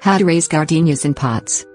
How to raise gardenias in pots.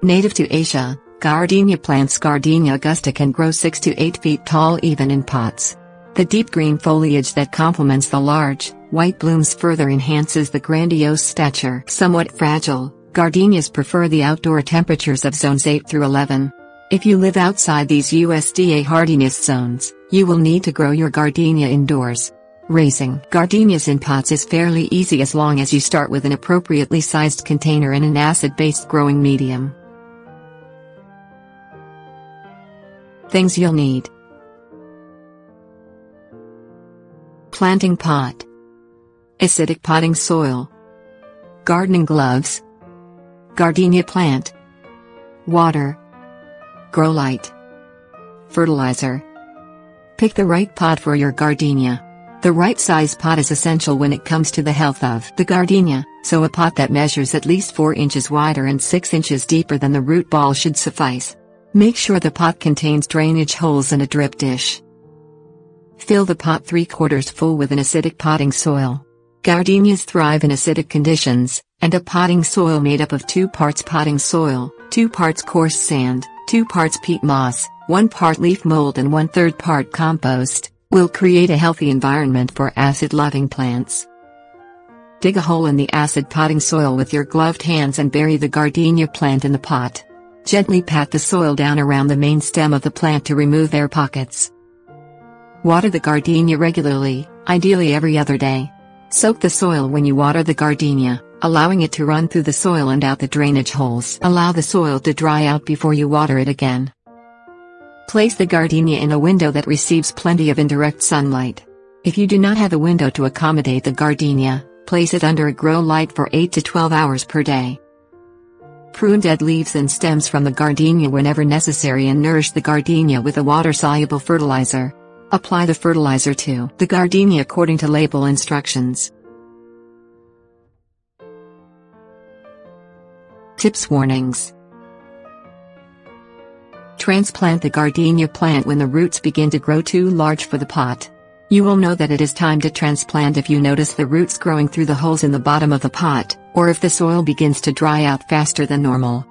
Native to Asia, gardenia plants Gardenia augusta can grow 6 to 8 feet tall even in pots. The deep green foliage that complements the large, white blooms further enhances the grandiose stature. Somewhat fragile, gardenias prefer the outdoor temperatures of zones 8 through 11. If you live outside these USDA hardiness zones, you will need to grow your gardenia indoors. Raising gardenias in pots is fairly easy as long as you start with an appropriately sized container and an acid-based growing medium. Things you'll need: planting pot, acidic potting soil, gardening gloves, gardenia plant, water, grow light, fertilizer. Pick the right pot for your gardenia. The right size pot is essential when it comes to the health of the gardenia, so a pot that measures at least 4 inches wider and 6 inches deeper than the root ball should suffice. Make sure the pot contains drainage holes and a drip dish. Fill the pot 3/4 full with an acidic potting soil. Gardenias thrive in acidic conditions, and a potting soil made up of 2 parts potting soil, 2 parts coarse sand, 2 parts peat moss, 1 part leaf mold and 1/3 part compost will create a healthy environment for acid-loving plants. Dig a hole in the acid potting soil with your gloved hands and bury the gardenia plant in the pot. Gently pat the soil down around the main stem of the plant to remove air pockets. Water the gardenia regularly, ideally every other day. Soak the soil when you water the gardenia, allowing it to run through the soil and out the drainage holes. Allow the soil to dry out before you water it again. Place the gardenia in a window that receives plenty of indirect sunlight. If you do not have a window to accommodate the gardenia, place it under a grow light for 8 to 12 hours per day. Prune dead leaves and stems from the gardenia whenever necessary and nourish the gardenia with a water-soluble fertilizer. Apply the fertilizer to the gardenia according to label instructions. Tips: Warnings. Transplant the gardenia plant when the roots begin to grow too large for the pot. You will know that it is time to transplant if you notice the roots growing through the holes in the bottom of the pot, or if the soil begins to dry out faster than normal.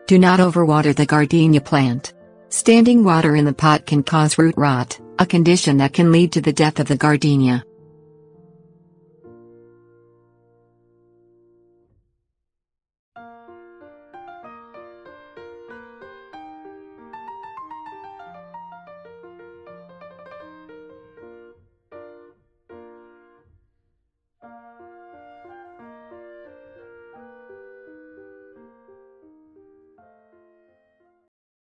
Do not overwater the gardenia plant. Standing water in the pot can cause root rot, a condition that can lead to the death of the gardenia.